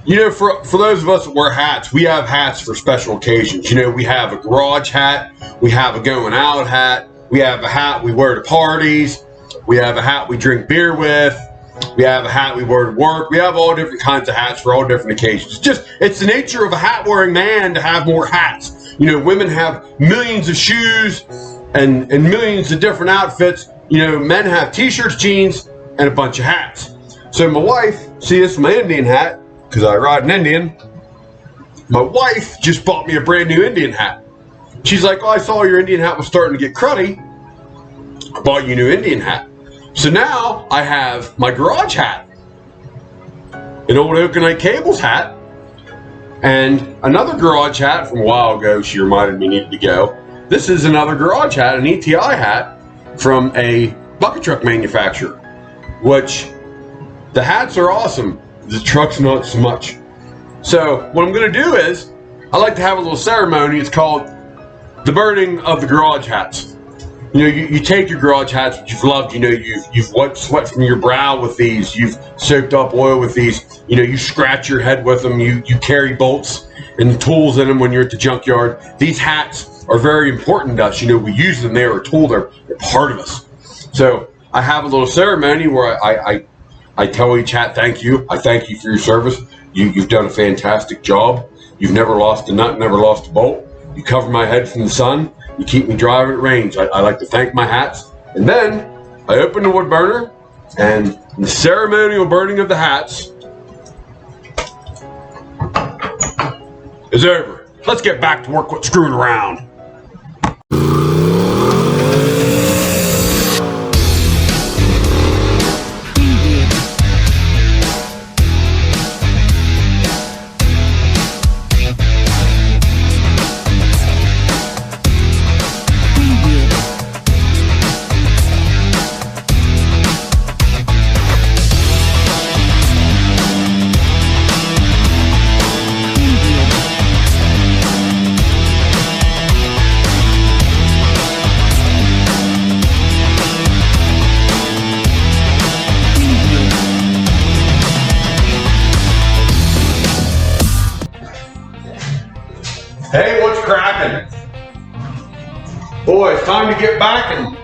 You know, for those of us that wear hats, we have hats for special occasions. You know, we have a garage hat, we have a going out hat, we have a hat we wear to parties, we have a hat we drink beer with, we have a hat we wear to work. We have all different kinds of hats for all different occasions. It's the nature of a hat-wearing man to have more hats. You know, women have millions of shoes and millions of different outfits. You know, men have t-shirts, jeans, and a bunch of hats. So my wife, see, this is my Indian hat, because I ride an Indian. My wife just bought me a brand new Indian hat. She's like, oh, I saw your Indian hat was starting to get cruddy. I bought you a new Indian hat. So now I have my garage hat, an old Okanite Cables hat, and another garage hat from a while ago she reminded me needed to go. This is another garage hat, an ETI hat from a bucket truck manufacturer, which the hats are awesome. The truck's not so much. So what I'm going to do is I like to have a little ceremony. It's called the burning of the garage hats. You know, you take your garage hats that you've loved. You know, you've wiped sweat from your brow with these. You've soaked up oil with these. You know, you scratch your head with them. You carry bolts and tools in them when you're at the junkyard. These hats are very important to us. You know, we use them. They are a tool. They're part of us. So I have a little ceremony where I tell each hat, thank you. I thank you for your service. You've done a fantastic job. You've never lost a nut, never lost a bolt. You cover my head from the sun. You keep me dry when it rains. I like to thank my hats. And then I open the wood burner, and the ceremonial burning of the hats is over. Let's get back to work with screwing around. Hey, what's cracking? Boy, it's time to get back and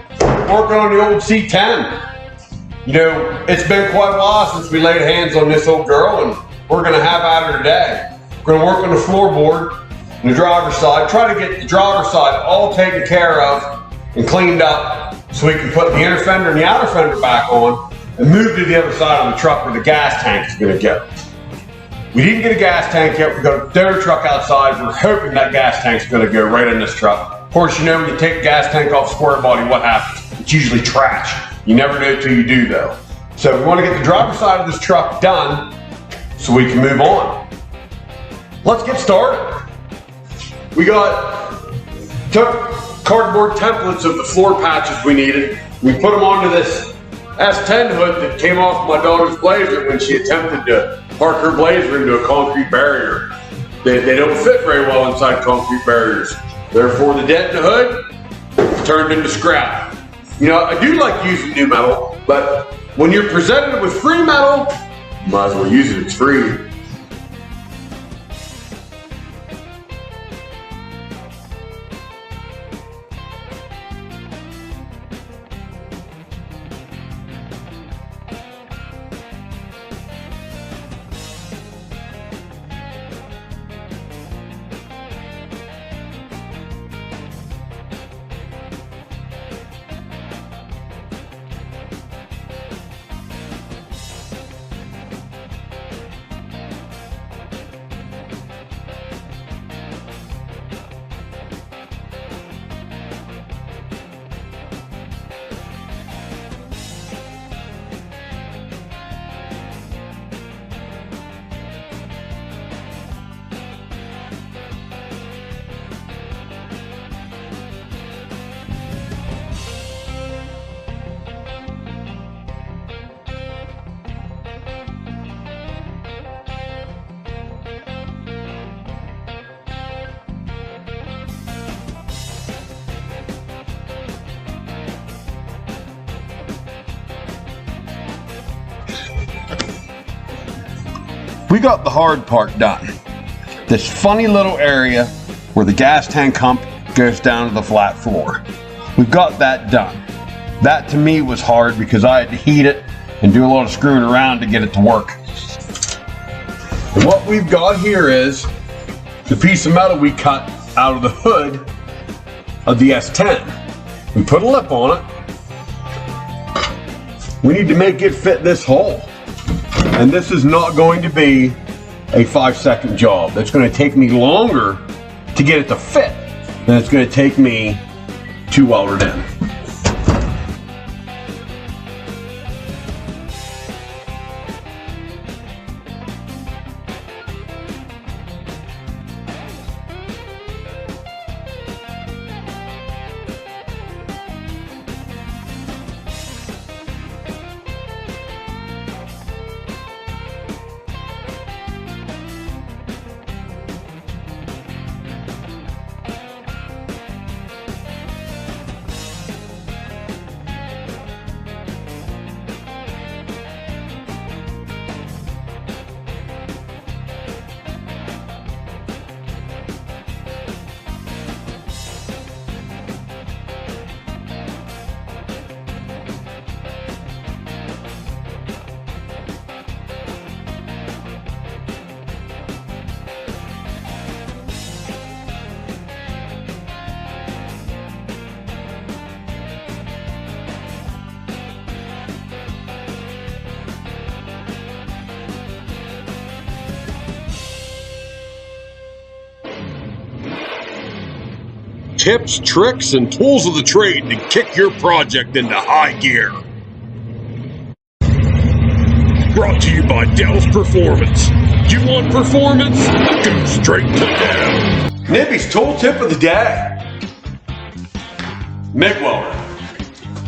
working on the old C10. You know, it's been quite a while since we laid hands on this old girl, and we're going to have at her today. We're going to work on the floorboard and the driver's side, try to get the driver's side all taken care of and cleaned up so we can put the inner fender and the outer fender back on and move to the other side of the truck where the gas tank is going to go. We didn't get a gas tank yet. We got a donor truck outside. We're hoping that gas tank's going to go right in this truck. Of course, you know, when you take a gas tank off square body, what happens? It's usually trash. You never know till you do, though. So we want to get the driver's side of this truck done so we can move on. Let's get started. We took cardboard templates of the floor patches we needed. We put them onto this S10 hood that came off my daughter's Blazer when she attempted to park her Blazer into a concrete barrier. They don't fit very well inside concrete barriers. Therefore, the dent in the hood turned into scrap. You know, I do like using new metal, but when you're presented with free metal, you might as well use it, it's free. we got the hard part done. This funny little area where the gas tank hump goes down to the flat floor. We've got that done. That to me was hard because I had to heat it and do a lot of screwing around to get it to work. And what we've got here is the piece of metal we cut out of the hood of the S10. We put a lip on it. We need to make it fit this hole. And this is not going to be a 5-second job. That's going to take me longer to get it to fit than it's going to take me to weld it in. Tips, tricks, and tools of the trade to kick your project into high gear. Brought to you by Dell's Performance. You want performance? Go straight to Dell. Nibby's tool tip of the day. MIG welder.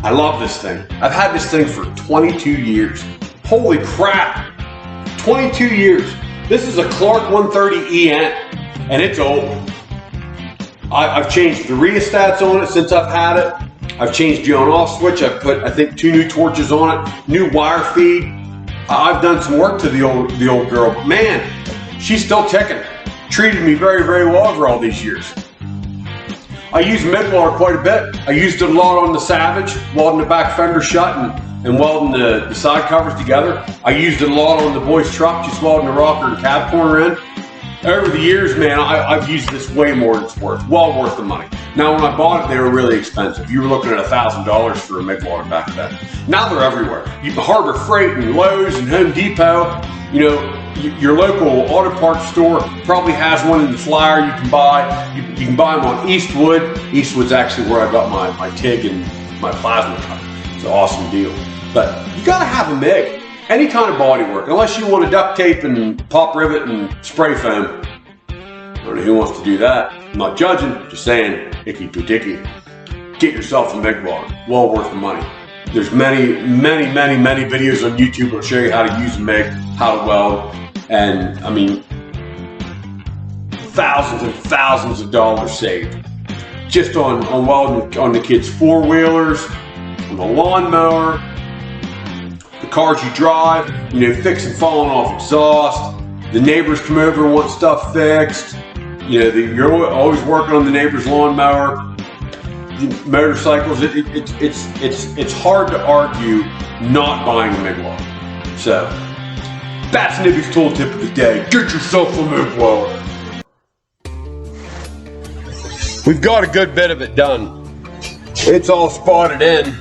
I love this thing. I've had this thing for 22 years. Holy crap. 22 years. This is a Clark 130EN, and it's old. I've changed the rheostats on it since I've had it. I've changed the on-off switch. I've put, I think, 2 new torches on it, new wire feed. I've done some work to the old girl, but man, she's still ticking. Treated me very, very well for all these years. I use MIG welder quite a bit. I used it a lot on the Savage, welding the back fender shut and welding the side covers together. I used it a lot on the boy's truck, just welding the rocker and cab corner in. Over the years, man, I've used this way more than it's worth. Well worth the money. Now, when I bought it, they were really expensive. You were looking at $1,000 for a MIG welder back then. Now they're everywhere. You can Harbor Freight and Lowe's and Home Depot. You know, your local auto parts store probably has one in the flyer you can buy. You can buy them on Eastwood. Eastwood's actually where I got my TIG and my plasma cutter. It's an awesome deal. But you gotta have a MIG. Any kind of body work, unless you want to duct tape and pop rivet and spray foam. I don't know who wants to do that. I'm not judging, just saying, icky poo-dicky. Get yourself a MIG welder, well worth the money. There's many videos on YouTube that'll show you how to use a MIG, how to weld, and I mean, thousands and thousands of dollars saved. Just on welding on the kids' four-wheelers, on the lawnmower, the cars you drive, you know, fixing falling off exhaust. The neighbors come over and want stuff fixed. You know, you're always working on the neighbor's lawnmower. Motorcycles, it's hard to argue not buying a MIG welder. So, that's Nibby's tool tip of the day. Get yourself a MIG welder. We've got a good bit of it done. It's all spotted in.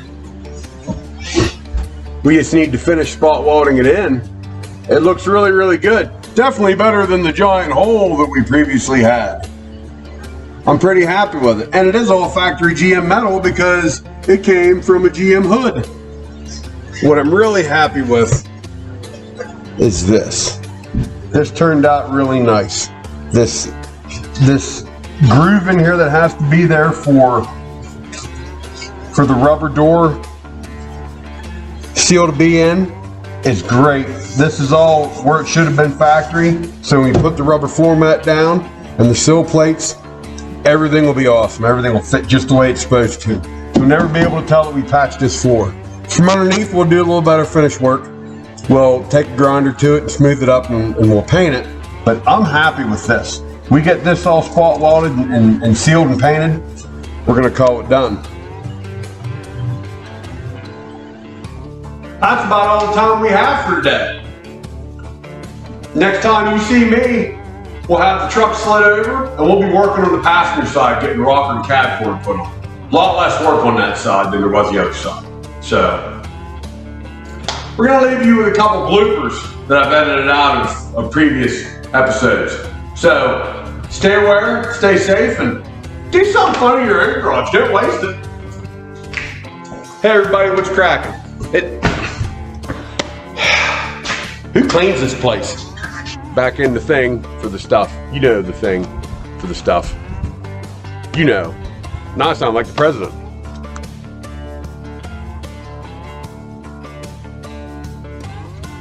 We just need to finish spot welding it in. It looks really, really good. Definitely better than the giant hole that we previously had. I'm pretty happy with it. And it is all factory GM metal because it came from a GM hood. What I'm really happy with is this. This turned out really nice. This groove in here that has to be there for the rubber door seal to be in is great. This is all where it should have been factory. So when you put the rubber floor mat down and the sill plates, everything will be awesome. Everything will fit just the way it's supposed to. You'll never be able to tell that we patched this floor. From underneath, we'll do a little better finish work. we'll take a grinder to it and smooth it up and we'll paint it. But I'm happy with this. We get this all spot welded and sealed and painted, we're gonna call it done. That's about all the time we have for today. Next time you see me, we'll have the truck slid over and we'll be working on the passenger side, getting rocker and cab cord put on. A lot less work on that side than there was the other side. So, we're gonna leave you with a couple bloopers that I've edited out of previous episodes. So, stay aware, stay safe, and do something fun in your own garage. Don't waste it. Hey everybody, what's cracking? Who cleans this place? Back in the thing for the stuff. You know the thing for the stuff. You know. Now I sound like the president.